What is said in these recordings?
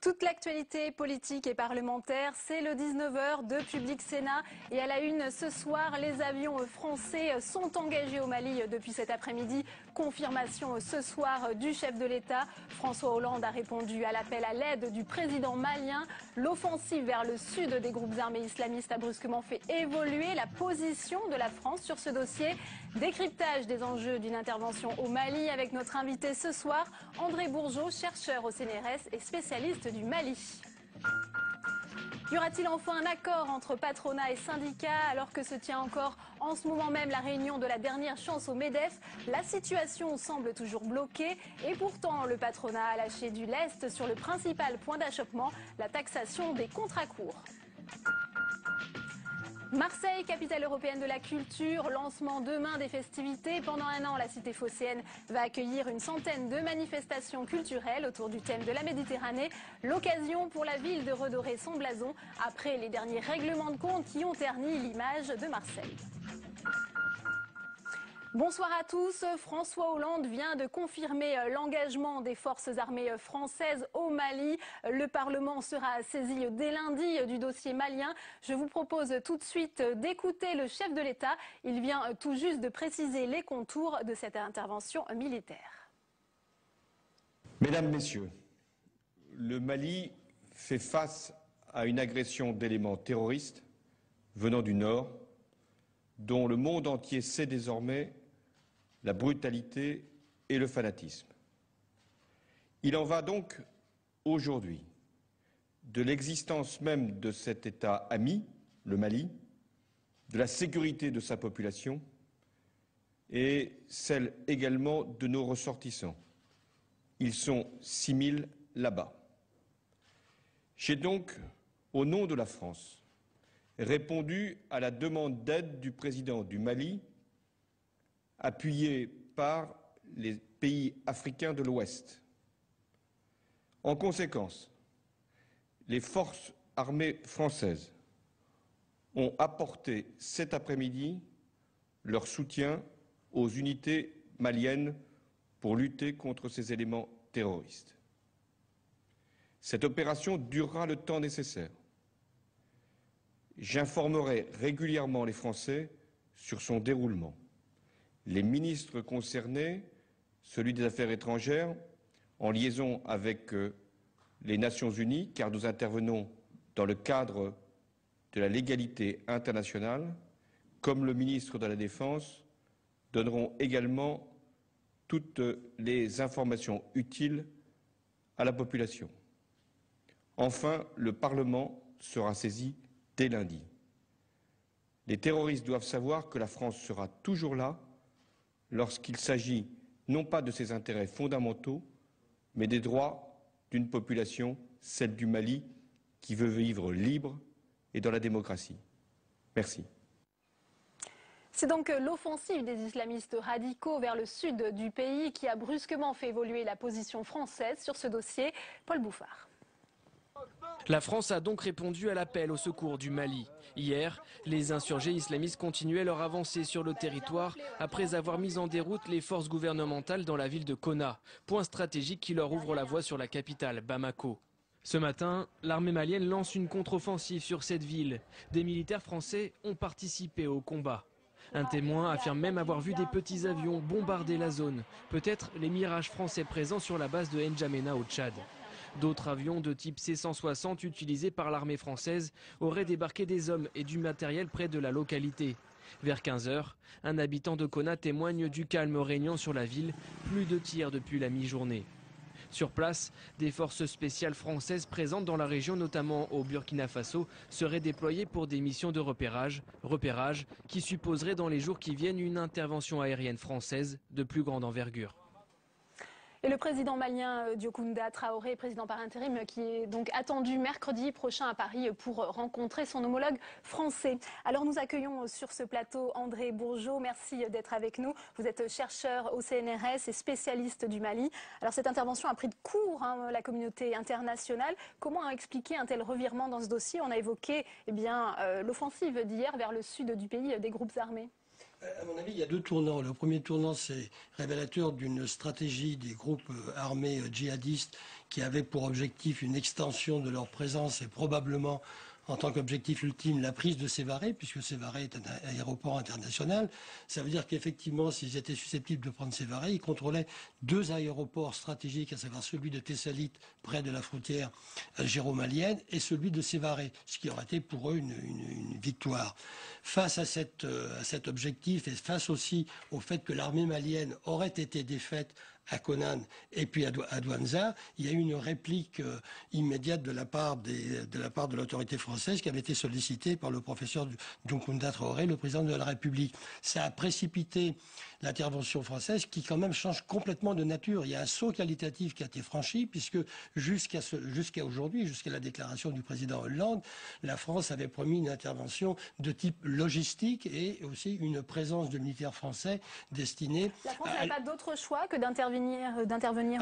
Toute l'actualité politique et parlementaire, c'est le 19h de Public Sénat. Et à la une ce soir, les avions français sont engagés au Mali depuis cet après-midi. Confirmation ce soir du chef de l'État. François Hollande a répondu à l'appel à l'aide du président malien. L'offensive vers le sud des groupes armés islamistes a brusquement fait évoluer la position de la France sur ce dossier. Décryptage des enjeux d'une intervention au Mali avec notre invité ce soir, André Bourgeot, chercheur au CNRS et spécialiste du Mali. Y aura-t-il enfin un accord entre patronat et syndicats alors que se tient encore en ce moment même la réunion de la dernière chance au MEDEF? La situation semble toujours bloquée et pourtant le patronat a lâché du lest sur le principal point d'achoppement, la taxation des contrats courts. Marseille, capitale européenne de la culture, lancement demain des festivités. Pendant un an, la cité phocéenne va accueillir une centaine de manifestations culturelles autour du thème de la Méditerranée. L'occasion pour la ville de redorer son blason après les derniers règlements de compte qui ont terni l'image de Marseille. Bonsoir à tous. François Hollande vient de confirmer l'engagement des forces armées françaises au Mali. Le Parlement sera saisi dès lundi du dossier malien. Je vous propose tout de suite d'écouter le chef de l'État. Il vient tout juste de préciser les contours de cette intervention militaire. Mesdames, Messieurs, le Mali fait face à une agression d'éléments terroristes venant du Nord, dont le monde entier sait désormais la brutalité et le fanatisme. Il en va donc aujourd'hui de l'existence même de cet État ami, le Mali, de la sécurité de sa population et celle également de nos ressortissants. Ils sont 6 000 là-bas. J'ai donc, au nom de la France, répondu à la demande d'aide du président du Mali, appuyé par les pays africains de l'Ouest. En conséquence, les forces armées françaises ont apporté cet après-midi leur soutien aux unités maliennes pour lutter contre ces éléments terroristes. Cette opération durera le temps nécessaire. J'informerai régulièrement les Français sur son déroulement. Les ministres concernés, celui des Affaires étrangères, en liaison avec les Nations Unies, car nous intervenons dans le cadre de la légalité internationale, comme le ministre de la Défense, donneront également toutes les informations utiles à la population. Enfin, le Parlement sera saisi dès lundi. Les terroristes doivent savoir que la France sera toujours là lorsqu'il s'agit non pas de ses intérêts fondamentaux, mais des droits d'une population, celle du Mali, qui veut vivre libre et dans la démocratie. Merci. C'est donc l'offensive des islamistes radicaux vers le sud du pays qui a brusquement fait évoluer la position française sur ce dossier. Paul Bouffard. La France a donc répondu à l'appel au secours du Mali. Hier, les insurgés islamistes continuaient leur avancée sur le territoire après avoir mis en déroute les forces gouvernementales dans la ville de Konna, point stratégique qui leur ouvre la voie sur la capitale, Bamako. Ce matin, l'armée malienne lance une contre-offensive sur cette ville. Des militaires français ont participé au combat. Un témoin affirme même avoir vu des petits avions bombarder la zone, peut-être les Mirages français présents sur la base de N'Djamena au Tchad. D'autres avions de type C-160 utilisés par l'armée française auraient débarqué des hommes et du matériel près de la localité. Vers 15 h, un habitant de Konna témoigne du calme régnant sur la ville, plus de tirs depuis la mi-journée. Sur place, des forces spéciales françaises présentes dans la région, notamment au Burkina Faso, seraient déployées pour des missions de repérage qui supposeraient dans les jours qui viennent une intervention aérienne française de plus grande envergure. Et le président malien Diokounda Traoré, président par intérim, qui est donc attendu mercredi prochain à Paris pour rencontrer son homologue français. Alors nous accueillons sur ce plateau André Bourgeot. Merci d'être avec nous. Vous êtes chercheur au CNRS et spécialiste du Mali. Alors cette intervention a pris de court la communauté internationale. Comment expliquer un tel revirement dans ce dossier? On a évoqué l'offensive d'hier vers le sud du pays des groupes armés. À mon avis, il y a deux tournants. Le premier tournant, c'est révélateur d'une stratégie des groupes armés djihadistes qui avaient pour objectif une extension de leur présence et probablement en tant qu'objectif ultime la prise de Sévaré, puisque Sévaré est un aéroport international. Ça veut dire qu'effectivement, s'ils étaient susceptibles de prendre Sévaré, ils contrôlaient deux aéroports stratégiques, à savoir celui de Thessalite, près de la frontière algéro-malienne, et celui de Sévaré, ce qui aurait été pour eux une victoire. Face à cet objectif et face aussi au fait que l'armée malienne aurait été défaite à Konan et puis à Douentza, il y a eu une réplique immédiate de la part de l'autorité française qui avait été sollicitée par le professeur Dioncounda Traoré, le président de la République. Ça a précipité l'intervention française qui quand même change complètement de nature. Il y a un saut qualitatif qui a été franchi puisque jusqu'à aujourd'hui, jusqu'à la déclaration du président Hollande, la France avait promis une intervention de type logistique et aussi une présence de militaires français destinés... La France n'avait pas d'autre choix que d'intervenir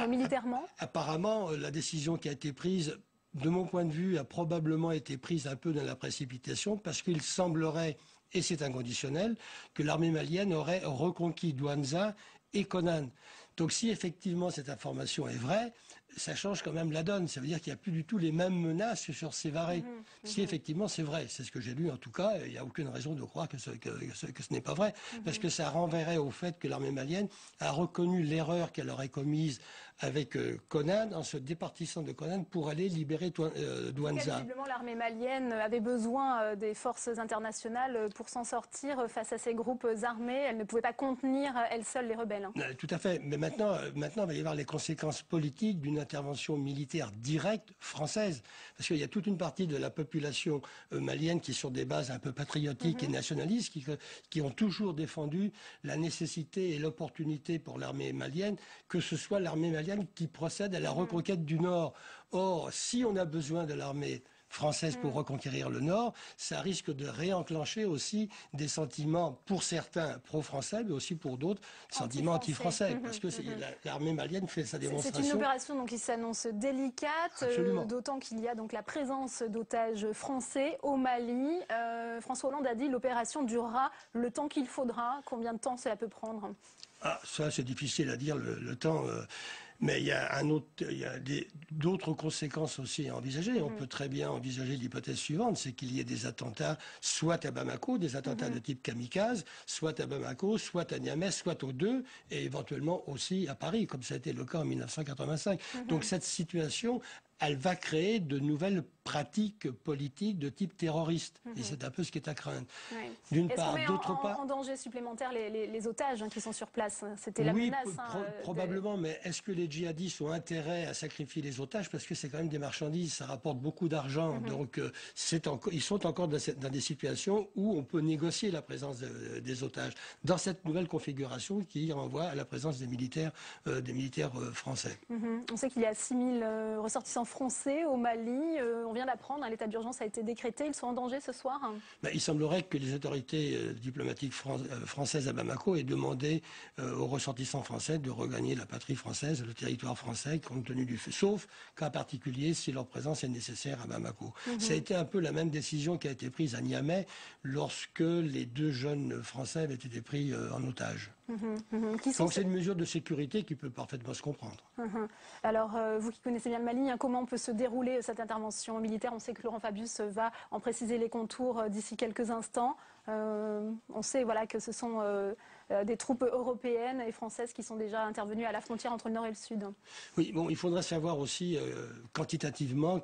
militairement? Apparemment, la décision qui a été prise, de mon point de vue, a probablement été prise un peu dans la précipitation parce qu'il semblerait, et c'est inconditionnel, que l'armée malienne aurait reconquis Douentza et Konan. Donc si effectivement cette information est vraie, ça change quand même la donne. Ça veut dire qu'il n'y a plus du tout les mêmes menaces sur Sévaré. Si effectivement c'est vrai, c'est ce que j'ai lu en tout cas, il n'y a aucune raison de croire que ce n'est pas vrai. Parce que ça renverrait au fait que l'armée malienne a reconnu l'erreur qu'elle aurait commise avec Konan en se départissant de Konan pour aller libérer Douentza. Visiblement, l'armée malienne avait besoin des forces internationales pour s'en sortir face à ces groupes armés. Elle ne pouvait pas contenir elle seule les rebelles. Tout à fait. Mais maintenant, il va y avoir les conséquences politiques d'une intervention militaire directe française. Parce qu'il y a toute une partie de la population malienne qui est sur des bases un peu patriotiques et nationalistes, qui ont toujours défendu la nécessité et l'opportunité pour l'armée malienne, que ce soit l'armée malienne qui procède à la reconquête du Nord. Or, si on a besoin de l'armée française pour reconquérir le Nord, ça risque de réenclencher aussi des sentiments, pour certains pro-français, mais aussi pour d'autres, sentiments anti-français. Parce que l'armée malienne fait sa démonstration. C'est une opération donc, qui s'annonce délicate, d'autant qu'il y a donc la présence d'otages français au Mali. François Hollande a dit que l'opération durera le temps qu'il faudra. Combien de temps cela peut prendre? Ça, c'est difficile à dire, le temps... Mais il y a d'autres conséquences aussi à envisager. On peut très bien envisager l'hypothèse suivante, c'est qu'il y ait des attentats, soit à Bamako, des attentats de type kamikaze, soit à Bamako, soit à Niamey, soit aux deux, et éventuellement aussi à Paris, comme ça a été le cas en 1985. Donc cette situation, elle va créer de nouvelles pratiques politiques de type terroriste. Et c'est un peu ce qui est à craindre. D'une part, d'autre part... en danger supplémentaire les otages qui sont sur place? C'était la menace. Probablement, mais est-ce que les djihadistes ont intérêt à sacrifier les otages? Parce que c'est quand même des marchandises, ça rapporte beaucoup d'argent. Donc ils sont encore dans des situations où on peut négocier la présence des otages. Dans cette nouvelle configuration qui renvoie à la présence des militaires français. On sait qu'il y a 6000 ressortissants français au Mali. On vient d'apprendre, l'état d'urgence a été décrété. Ils sont en danger ce soir? Il semblerait que les autorités diplomatiques françaises à Bamako aient demandé aux ressortissants français de regagner la patrie française, le territoire français, compte tenu du fait. Sauf cas particulier si leur présence est nécessaire à Bamako. Ça a été un peu la même décision qui a été prise à Niamey lorsque les deux jeunes Français avaient été pris en otage. Donc c'est une mesure de sécurité qui peut parfaitement se comprendre. Alors, vous qui connaissez bien le Mali, comment peut se dérouler cette intervention militaire? On sait que Laurent Fabius va en préciser les contours d'ici quelques instants. On sait que ce sont des troupes européennes et françaises qui sont déjà intervenues à la frontière entre le nord et le sud. Oui, il faudrait savoir aussi quantitativement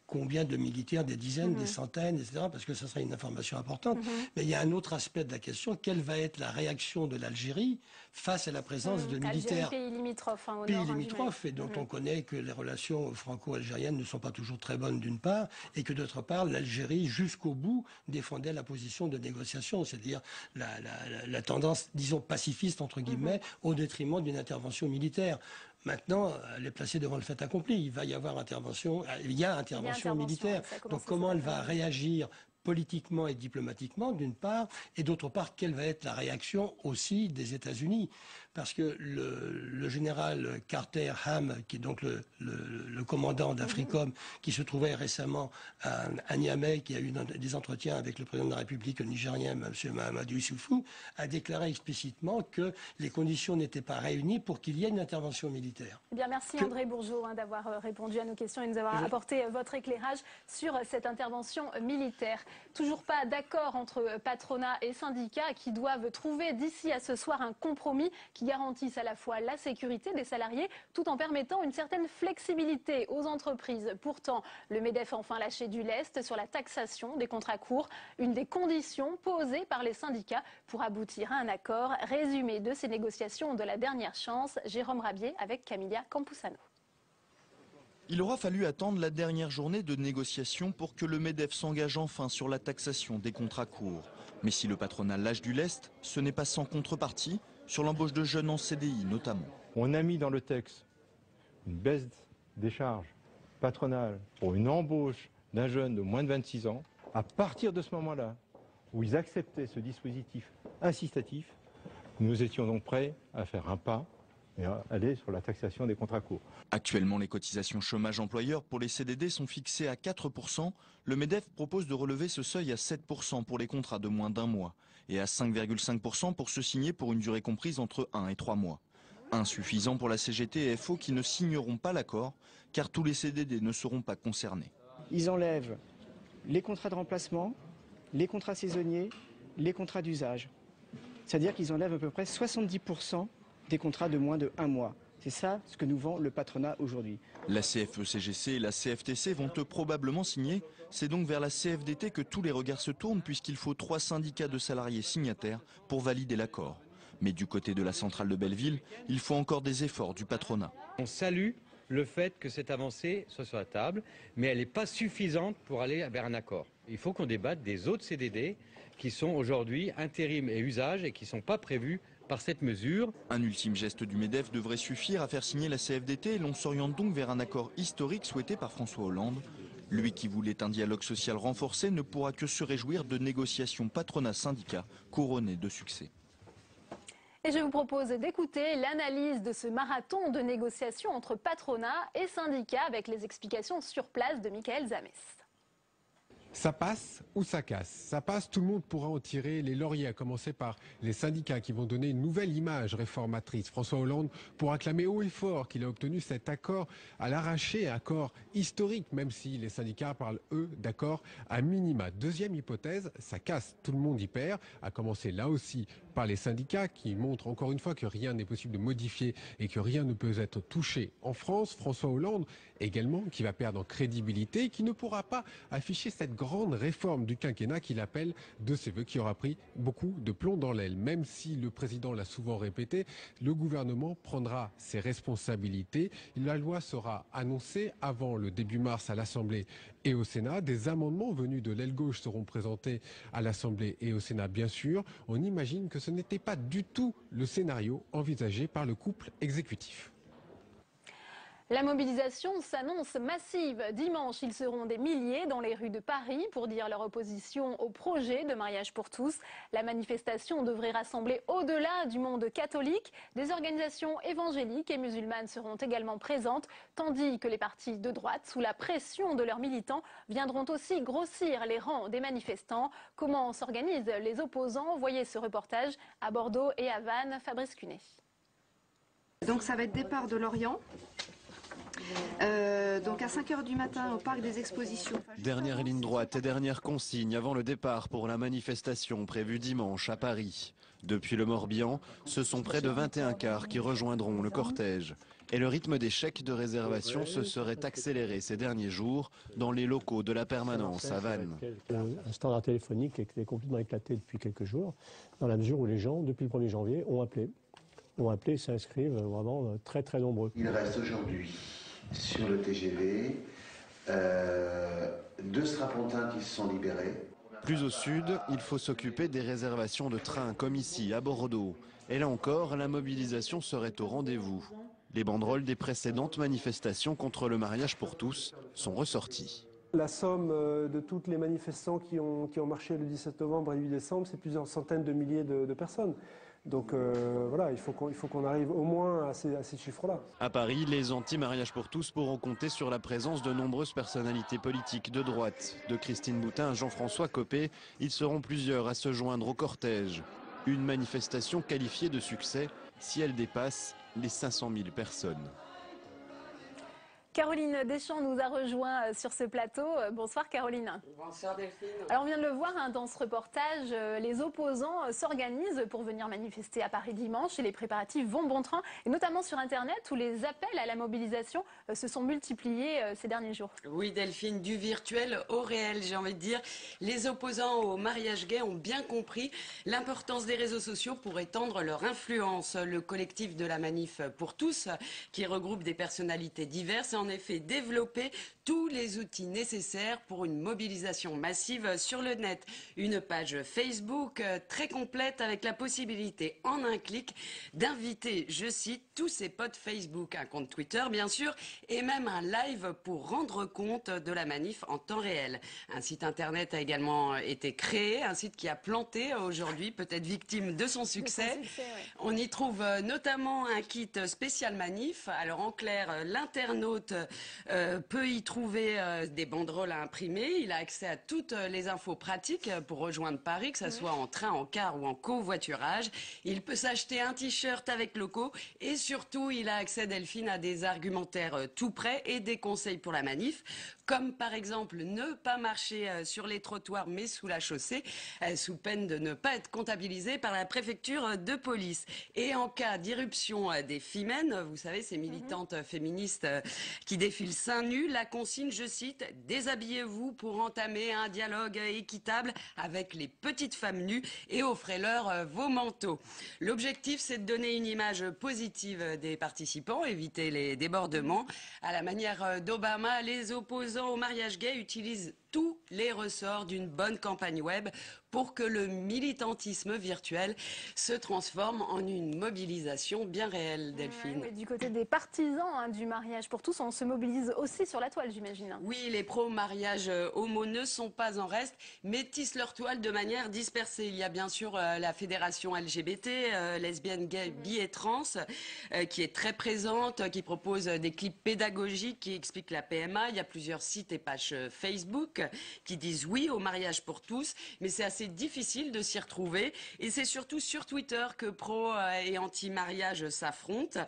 combien de militaires, des dizaines, des centaines, etc., parce que ça serait une information importante. Mais il y a un autre aspect de la question, quelle va être la réaction de l'Algérie face à la présence de militaires pays limitrophes, au pays nord, limitrophes, et dont on connaît que les relations franco-algériennes ne sont pas toujours très bonnes d'une part, et que d'autre part, l'Algérie, jusqu'au bout, défendait la position de négociation, c'est-à-dire la tendance, disons, pacifiste, entre guillemets, au détriment d'une intervention militaire. Maintenant, elle est placée devant le fait accompli. Il va y avoir intervention, il y a intervention militaire. Donc comment elle va réagir politiquement et diplomatiquement, d'une part, et d'autre part, quelle va être la réaction aussi des États-Unis? parce que le général Carter Ham, qui est donc le commandant d'Africom, qui se trouvait récemment à Niamey, qui a eu des entretiens avec le président de la République nigérien, M. Mahamadou Issoufou, a déclaré explicitement que les conditions n'étaient pas réunies pour qu'il y ait une intervention militaire. Eh bien, merci André Bourgeot d'avoir répondu à nos questions et de nous avoir apporté votre éclairage sur cette intervention militaire. Toujours pas d'accord entre patronat et syndicats qui doivent trouver d'ici à ce soir un compromis qui garantisse à la fois la sécurité des salariés tout en permettant une certaine flexibilité aux entreprises. Pourtant, le MEDEF a enfin lâché du lest sur la taxation des contrats courts, une des conditions posées par les syndicats pour aboutir à un accord. Résumé de ces négociations de la dernière chance, Jérôme Rabier avec Camilla Campuzano. Il aura fallu attendre la dernière journée de négociation pour que le MEDEF s'engage enfin sur la taxation des contrats courts. Mais si le patronat lâche du lest, ce n'est pas sans contrepartie, sur l'embauche de jeunes en CDI notamment. On a mis dans le texte une baisse des charges patronales pour une embauche d'un jeune de moins de 26 ans. À partir de ce moment-là, où ils acceptaient ce dispositif incitatif, nous étions donc prêts à faire un pas et à aller sur la taxation des contrats courts. Actuellement, les cotisations chômage employeur pour les CDD sont fixées à 4%. Le MEDEF propose de relever ce seuil à 7% pour les contrats de moins d'un mois et à 5,5% pour ceux signés pour une durée comprise entre 1 et 3 mois. Insuffisant pour la CGT et FO qui ne signeront pas l'accord car tous les CDD ne seront pas concernés. Ils enlèvent les contrats de remplacement, les contrats saisonniers, les contrats d'usage. C'est-à-dire qu'ils enlèvent à peu près 70% des contrats de moins de 1 mois. C'est ça ce que nous vend le patronat aujourd'hui. La CFE-CGC et la CFTC vont eux probablement signer. C'est donc vers la CFDT que tous les regards se tournent puisqu'il faut 3 syndicats de salariés signataires pour valider l'accord. Mais du côté de la centrale de Belleville, il faut encore des efforts du patronat. On salue le fait que cette avancée soit sur la table, mais elle n'est pas suffisante pour aller vers un accord. Il faut qu'on débatte des autres CDD qui sont aujourd'hui intérim et usage et qui ne sont pas prévus par cette mesure. Un ultime geste du MEDEF devrait suffire à faire signer la CFDT et l'on s'oriente donc vers un accord historique souhaité par François Hollande. Lui qui voulait un dialogue social renforcé ne pourra que se réjouir de négociations patronat-syndicat couronnées de succès. Et je vous propose d'écouter l'analyse de ce marathon de négociations entre patronat et syndicats avec les explications sur place de Michael Zamès. Ça passe ou ça casse. Ça passe, tout le monde pourra en tirer les lauriers, à commencer par les syndicats qui vont donner une nouvelle image réformatrice. François Hollande pourra clamer haut et fort qu'il a obtenu cet accord à l'arraché, accord historique, même si les syndicats parlent, eux, d'accord à minima. Deuxième hypothèse, ça casse, tout le monde y perd, à commencer là aussi par les syndicats qui montrent encore une fois que rien n'est possible de modifier et que rien ne peut être touché en France. François Hollande également qui va perdre en crédibilité et qui ne pourra pas afficher cette grande réforme du quinquennat qu'il appelle de ses voeux, qui aura pris beaucoup de plomb dans l'aile. Même si le président l'a souvent répété, le gouvernement prendra ses responsabilités. La loi sera annoncée avant le début mars à l'Assemblée et au Sénat. Des amendements venus de l'aile gauche seront présentés à l'Assemblée et au Sénat, bien sûr. On imagine que ce n'était pas du tout le scénario envisagé par le couple exécutif. La mobilisation s'annonce massive. Dimanche, ils seront des milliers dans les rues de Paris pour dire leur opposition au projet de mariage pour tous. La manifestation devrait rassembler au-delà du monde catholique. Des organisations évangéliques et musulmanes seront également présentes, tandis que les partis de droite, sous la pression de leurs militants, viendront aussi grossir les rangs des manifestants. Comment s'organisent les opposants? Voyez ce reportage à Bordeaux et à Vannes. Fabrice Cunet. Donc ça va être départ de Lorient. Donc à 5 h du matin au parc des expositions. Dernière ligne droite et dernière consigne avant le départ pour la manifestation prévue dimanche à Paris. Depuis le Morbihan, ce sont près de 21 cars qui rejoindront le cortège. Et le rythme des chèques de réservation se serait accéléré ces derniers jours dans les locaux de la permanence à Vannes. Un standard téléphonique qui était complètement éclaté depuis quelques jours, dans la mesure où les gens, depuis le 1er janvier, ont appelé et s'inscrivent vraiment très très nombreux. Il reste aujourd'hui sur le TGV 2 strapontins qui se sont libérés. Plus au sud, il faut s'occuper des réservations de trains comme ici à Bordeaux. Et là encore, la mobilisation serait au rendez-vous. Les banderoles des précédentes manifestations contre le mariage pour tous sont ressorties. La somme de tous les manifestants qui ont marché le 17 novembre et le 8 décembre, c'est plusieurs centaines de milliers de personnes. Donc voilà, il faut qu'on arrive au moins à ces chiffres-là. À Paris, les anti-mariage pour tous pourront compter sur la présence de nombreuses personnalités politiques de droite. De Christine Boutin à Jean-François Copé, ils seront plusieurs à se joindre au cortège. Une manifestation qualifiée de succès si elle dépasse les 500 000 personnes. Caroline Deschamps nous a rejoint sur ce plateau. Bonsoir Caroline. Bonsoir Delphine. Alors on vient de le voir dans ce reportage, les opposants s'organisent pour venir manifester à Paris dimanche et les préparatifs vont bon train, et notamment sur Internet où les appels à la mobilisation se sont multipliés ces derniers jours. Oui Delphine, du virtuel au réel, j'ai envie de dire. Les opposants au mariage gay ont bien compris l'importance des réseaux sociaux pour étendre leur influence. Le collectif de la Manif pour tous, qui regroupe des personnalités diverses, en effet développer tous les outils nécessaires pour une mobilisation massive sur le net. Une page Facebook très complète avec la possibilité en un clic d'inviter, je cite, tous ses potes Facebook, un compte Twitter bien sûr, et même un live pour rendre compte de la manif en temps réel. Un site internet a également été créé, un site qui a planté aujourd'hui, peut-être victime de son succès. On y trouve notamment un kit spécial manif. Alors en clair, l'internaute peut y trouver des banderoles à imprimer. Il a accès à toutes les infos pratiques pour rejoindre Paris, que ce soit en train, en car ou en covoiturage. Il peut s'acheter un t-shirt avec logo et surtout, il a accès, Delphine, à des argumentaires tout prêts et des conseils pour la manif, comme par exemple ne pas marcher sur les trottoirs mais sous la chaussée, sous peine de ne pas être comptabilisé par la préfecture de police. Et en cas d'irruption des Femmes, vous savez, ces militantes féministes qui défilent seins nus, la consigne, je cite, « Déshabillez-vous pour entamer un dialogue équitable avec les petites femmes nues et offrez-leur vos manteaux ». L'objectif, c'est de donner une image positive des participants, éviter les débordements. À la manière d'Obama, les opposants au mariage gay utilisent tous les ressorts d'une bonne campagne web pour que le militantisme virtuel se transforme en une mobilisation bien réelle, Delphine. Ouais, du côté des partisans du mariage pour tous, on se mobilise aussi sur la toile, j'imagine. Oui, les pro-mariage homo ne sont pas en reste, mais tissent leur toile de manière dispersée. Il y a bien sûr la fédération LGBT, lesbienne, gay, bi et trans, qui est très présente, qui propose des clips pédagogiques qui expliquent la PMA. Il y a plusieurs sites et pages Facebook qui disent oui au mariage pour tous, mais c'est assez difficile de s'y retrouver. Et c'est surtout sur Twitter que pro et anti-mariage s'affrontent,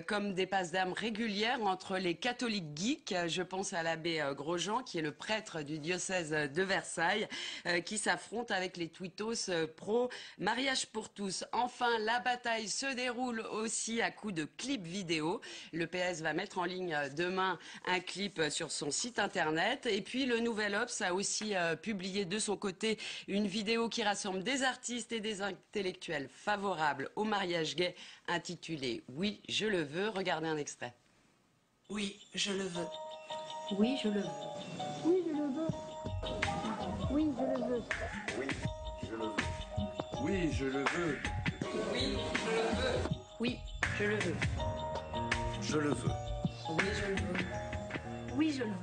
comme des passes d'armes régulières entre les catholiques geeks. Je pense à l'abbé Grosjean, qui est le prêtre du diocèse de Versailles, qui s'affronte avec les tweetos pro mariage pour tous. Enfin, la bataille se déroule aussi à coups de clips vidéo. Le PS va mettre en ligne demain un clip sur son site internet. Et puis le Nouvel Obs a aussi publié de son côté une vidéo qui rassemble des artistes et des intellectuels favorables au mariage gay, intitulée « Oui, je le veux ». Regardez un extrait. Oui, je le veux. Oui, je le veux. Oui, je le veux. Oui, je le veux. Oui, je le veux. Oui, je le veux. Oui, je le veux. Je le veux. Oui, je le veux. Oui, je le veux.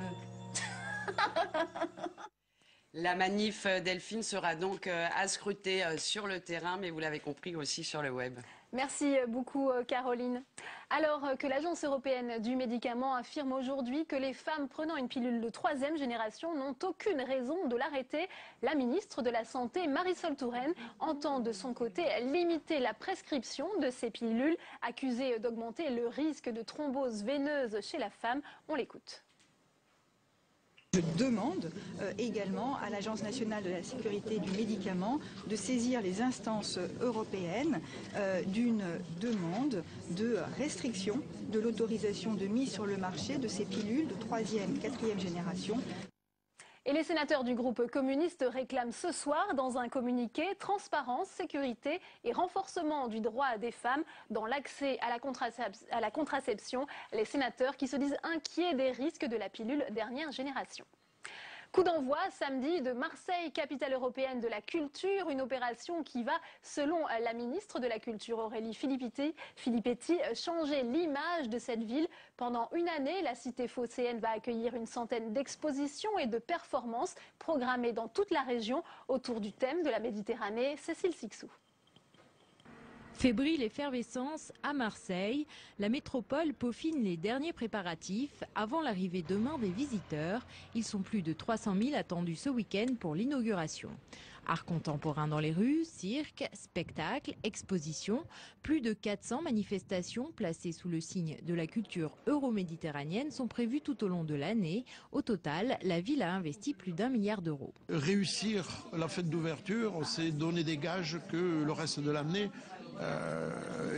La manif, Delphine, sera donc à scruter sur le terrain, mais vous l'avez compris aussi sur le web. Merci beaucoup Caroline. Alors que l'Agence européenne du médicament affirme aujourd'hui que les femmes prenant une pilule de 3e génération n'ont aucune raison de l'arrêter, la ministre de la Santé, Marisol Touraine, entend de son côté limiter la prescription de ces pilules, accusée d'augmenter le risque de thrombose veineuse chez la femme. On l'écoute. Je demande également à l'Agence nationale de la sécurité du médicament de saisir les instances européennes d'une demande de restriction de l'autorisation de mise sur le marché de ces pilules de 3e, 4e génération. Et les sénateurs du groupe communiste réclament ce soir dans un communiqué transparence, sécurité et renforcement du droit des femmes dans l'accès à la contraception. Les sénateurs qui se disent inquiets des risques de la pilule dernière génération. Coup d'envoi samedi de Marseille, capitale européenne de la culture, une opération qui va, selon la ministre de la Culture Aurélie Filippetti, changer l'image de cette ville. Pendant une année, la cité phocéenne va accueillir une centaine d'expositions et de performances programmées dans toute la région autour du thème de la Méditerranée. Cécile Sixou. Fébrile effervescence à Marseille, la métropole peaufine les derniers préparatifs avant l'arrivée demain des visiteurs. Ils sont plus de 300 000 attendus ce week-end pour l'inauguration. Art contemporain dans les rues, cirque, spectacles, expositions, plus de 400 manifestations placées sous le signe de la culture euro-méditerranéenne sont prévues tout au long de l'année. Au total, la ville a investi plus d'1 milliard d'euros. Réussir la fête d'ouverture, c'est donner des gages que le reste de l'année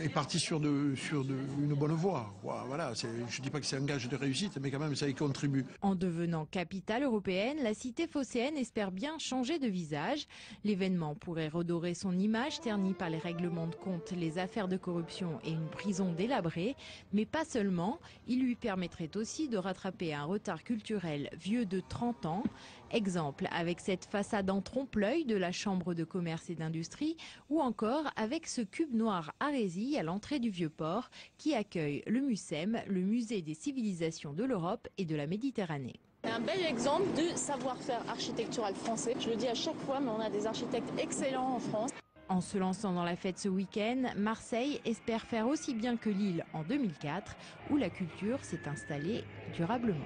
est parti sur une bonne voie. Voilà, je ne dis pas que c'est un gage de réussite, mais quand même ça y contribue. En devenant capitale européenne, la cité phocéenne espère bien changer de visage. L'événement pourrait redorer son image ternie par les règlements de compte, les affaires de corruption et une prison délabrée. Mais pas seulement, il lui permettrait aussi de rattraper un retard culturel vieux de 30 ans. Exemple avec cette façade en trompe-l'œil de la Chambre de commerce et d'industrie ou encore avec ce cube noir Arésie à l'entrée du Vieux-Port qui accueille le MUCEM, le musée des civilisations de l'Europe et de la Méditerranée. Un bel exemple de savoir-faire architectural français. Je le dis à chaque fois, mais on a des architectes excellents en France. En se lançant dans la fête ce week-end, Marseille espère faire aussi bien que Lille en 2004, où la culture s'est installée durablement.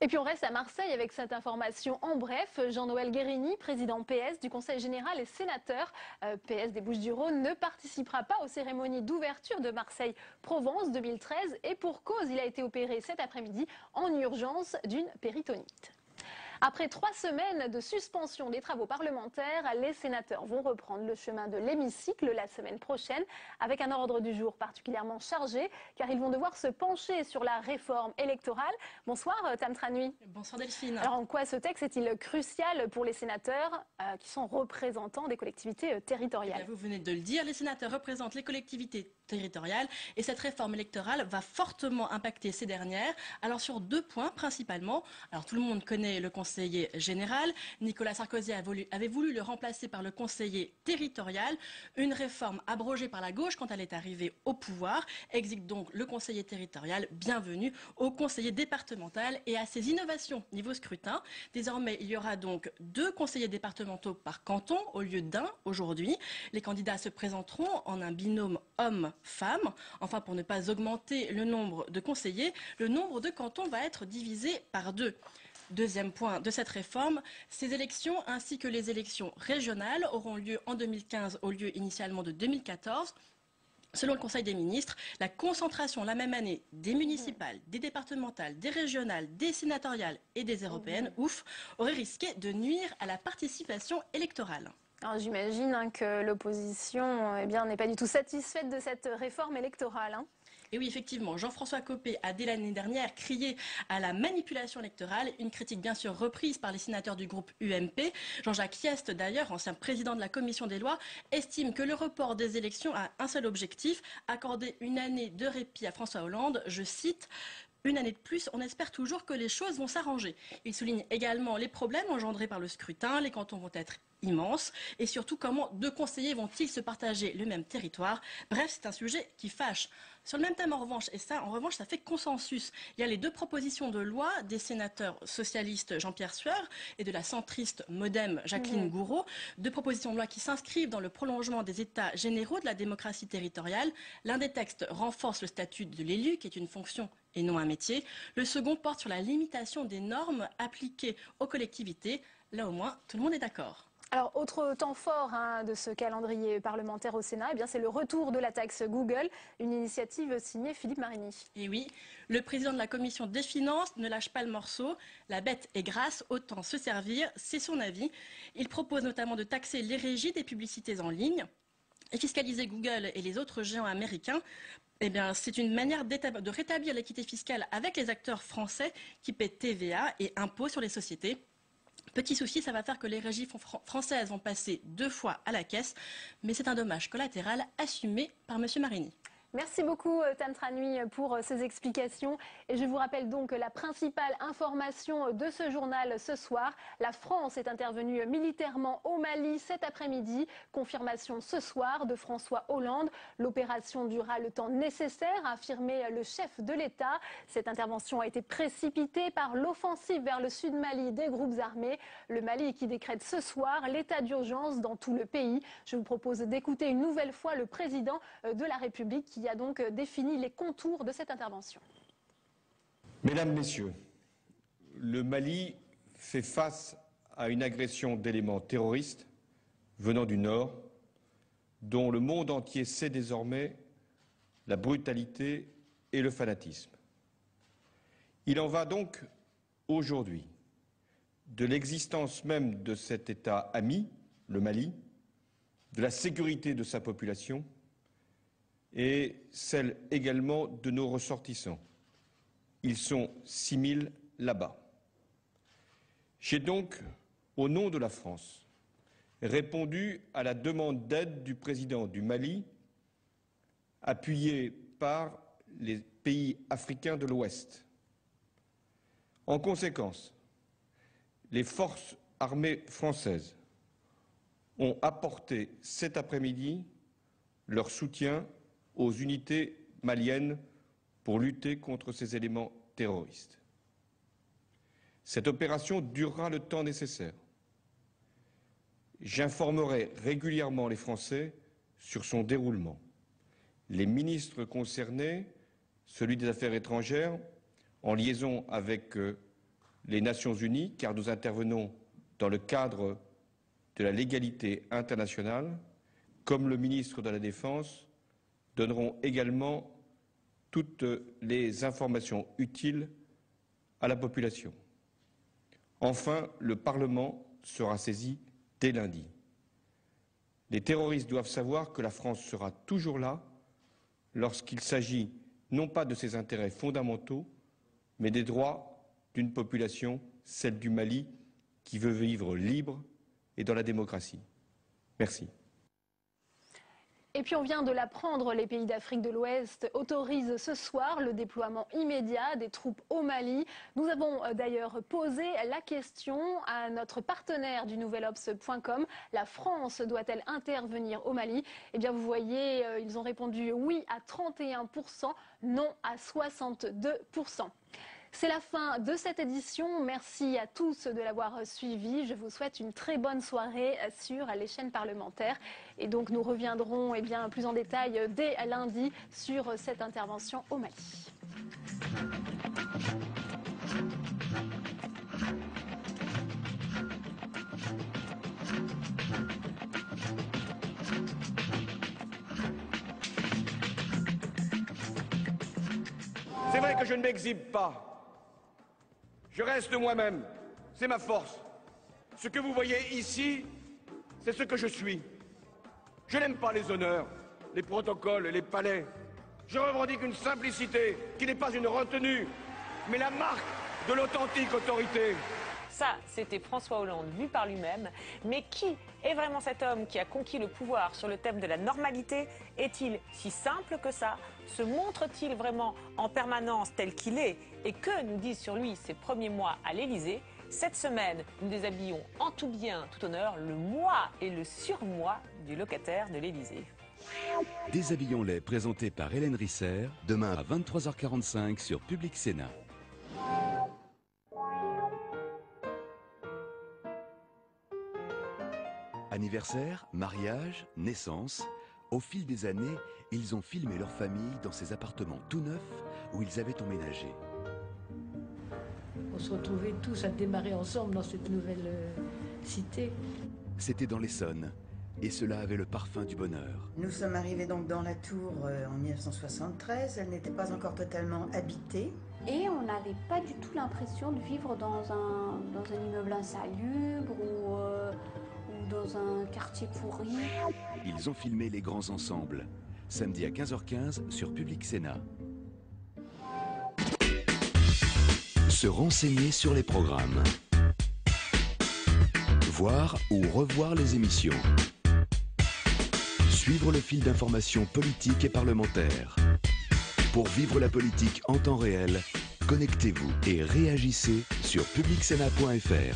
Et puis on reste à Marseille avec cette information en bref. Jean-Noël Guérini, président PS du Conseil général et sénateur PS des Bouches-du-Rhône, ne participera pas aux cérémonies d'ouverture de Marseille-Provence 2013 et pour cause, il a été opéré cet après-midi en urgence d'une péritonite. Après 3 semaines de suspension des travaux parlementaires, les sénateurs vont reprendre le chemin de l'hémicycle la semaine prochaine avec un ordre du jour particulièrement chargé car ils vont devoir se pencher sur la réforme électorale. Bonsoir Tam Tranui. Bonsoir Delphine. Alors en quoi ce texte est-il crucial pour les sénateurs qui sont représentants des collectivités territoriales? Eh bien, vous venez de le dire, les sénateurs représentent les collectivités territoriales et cette réforme électorale va fortement impacter ces dernières. Alors sur 2 points principalement. Alors tout le monde connaît le conseiller général. Nicolas Sarkozy avait voulu le remplacer par le conseiller territorial. Une réforme abrogée par la gauche quand elle est arrivée au pouvoir. Existe donc le conseiller territorial. Bienvenue au conseiller départemental et à ses innovations niveau scrutin. Désormais, il y aura donc 2 conseillers départementaux par canton au lieu d'1 aujourd'hui. Les candidats se présenteront en un binôme homme-femme. Enfin, pour ne pas augmenter le nombre de conseillers, le nombre de cantons va être divisé par 2. Deuxième point de cette réforme, ces élections ainsi que les élections régionales auront lieu en 2015 au lieu initialement de 2014. Selon le Conseil des ministres, la concentration la même année des municipales, des départementales, des régionales, des sénatoriales et des européennes, aurait risqué de nuire à la participation électorale. Alors j'imagine que l'opposition n'est pas du tout satisfaite de cette réforme électorale. Et oui, effectivement, Jean-François Copé a dès l'année dernière crié à la manipulation électorale, une critique bien sûr reprise par les sénateurs du groupe UMP. Jean-Jacques Hyest, d'ailleurs, ancien président de la commission des lois, estime que le report des élections a un seul objectif, accorder une année de répit à François Hollande, je cite. Une année de plus, on espère toujours que les choses vont s'arranger. Il souligne également les problèmes engendrés par le scrutin, les cantons vont être immenses et surtout comment 2 conseillers vont-ils se partager le même territoire. Bref, c'est un sujet qui fâche. Sur le même thème en revanche, ça fait consensus. Il y a les 2 propositions de loi des sénateurs socialistes Jean-Pierre Sueur et de la centriste Modem Jacqueline Gouraud. 2 propositions de loi qui s'inscrivent dans le prolongement des états généraux de la démocratie territoriale. L'un des textes renforce le statut de l'élu, qui est une fonction et non un métier. Le second porte sur la limitation des normes appliquées aux collectivités. Là au moins, tout le monde est d'accord. Alors, autre temps fort de ce calendrier parlementaire au Sénat, c'est le retour de la taxe Google, une initiative signée Philippe Marini. Et oui, le président de la commission des finances ne lâche pas le morceau. La bête est grasse, autant se servir, c'est son avis. Il propose notamment de taxer les régies des publicités en ligne et fiscaliser Google et les autres géants américains. C'est une manière de rétablir l'équité fiscale avec les acteurs français qui paient TVA et impôts sur les sociétés. Petit souci, ça va faire que les régies françaises vont passer 2 fois à la caisse, mais c'est un dommage collatéral assumé par M. Marini. Merci beaucoup Tam Tranui pour ces explications. Et je vous rappelle donc la principale information de ce journal ce soir. La France est intervenue militairement au Mali cet après-midi. Confirmation ce soir de François Hollande. L'opération durera le temps nécessaire, a affirmé le chef de l'État. Cette intervention a été précipitée par l'offensive vers le sud Mali des groupes armés. Le Mali qui décrète ce soir l'état d'urgence dans tout le pays. Je vous propose d'écouter une nouvelle fois le président de la République qui a donc défini les contours de cette intervention. Mesdames, Messieurs, le Mali fait face à une agression d'éléments terroristes venant du Nord, dont le monde entier sait désormais la brutalité et le fanatisme. Il en va donc aujourd'hui de l'existence même de cet État ami, le Mali, de la sécurité de sa population, et celle également de nos ressortissants. Ils sont 6 000 là-bas. J'ai donc, au nom de la France, répondu à la demande d'aide du président du Mali, appuyé par les pays africains de l'Ouest. En conséquence, les forces armées françaises ont apporté cet après-midi leur soutien aux unités maliennes pour lutter contre ces éléments terroristes. Cette opération durera le temps nécessaire. J'informerai régulièrement les Français sur son déroulement. Les ministres concernés, celui des Affaires étrangères, en liaison avec les Nations Unies, car nous intervenons dans le cadre de la légalité internationale, comme le ministre de la Défense, donneront également toutes les informations utiles à la population. Enfin, le Parlement sera saisi dès lundi. Les terroristes doivent savoir que la France sera toujours là lorsqu'il s'agit non pas de ses intérêts fondamentaux, mais des droits d'une population, celle du Mali, qui veut vivre libre et dans la démocratie. Merci. Et puis on vient de l'apprendre, les pays d'Afrique de l'Ouest autorisent ce soir le déploiement immédiat des troupes au Mali. Nous avons d'ailleurs posé la question à notre partenaire du nouvelobs.com. La France doit-elle intervenir au Mali? Eh bien vous voyez, ils ont répondu oui à 31%, non à 62%. C'est la fin de cette édition. Merci à tous de l'avoir suivi. Je vous souhaite une très bonne soirée sur les chaînes parlementaires. Et donc nous reviendrons plus en détail dès lundi sur cette intervention au Mali. C'est vrai que je ne m'exhibe pas. Je reste moi-même, c'est ma force. Ce que vous voyez ici, c'est ce que je suis. Je n'aime pas les honneurs, les protocoles, les palais. Je revendique une simplicité qui n'est pas une retenue, mais la marque de l'authentique autorité. Ça, c'était François Hollande vu par lui-même. Mais qui est vraiment cet homme qui a conquis le pouvoir sur le thème de la normalité? Est-il si simple que ça? Se montre-t-il vraiment en permanence tel qu'il est? Et que nous disent sur lui ses premiers mois à l'Élysée? Cette semaine, nous déshabillons en tout bien, tout honneur, le moi et le surmoi du locataire de l'Élysée. Déshabillons-les, présenté par Hélène Risser, demain à 23h45 sur Public Sénat. Anniversaire, mariage, naissance, au fil des années, ils ont filmé leur famille dans ces appartements tout neufs où ils avaient emménagé. On se retrouvait tous à démarrer ensemble dans cette nouvelle cité. C'était dans l'Essonne, et cela avait le parfum du bonheur. Nous sommes arrivés donc dans la tour en 1973, elle n'était pas encore totalement habitée. Et on n'avait pas du tout l'impression de vivre dans un immeuble insalubre ou dans un quartier pourri. Ils ont filmé les grands ensembles. Samedi à 15h15 sur Public Sénat. Se renseigner sur les programmes. Voir ou revoir les émissions. suivre le fil d'information politique et parlementaire. Pour vivre la politique en temps réel, connectez-vous et réagissez sur publicsénat.fr.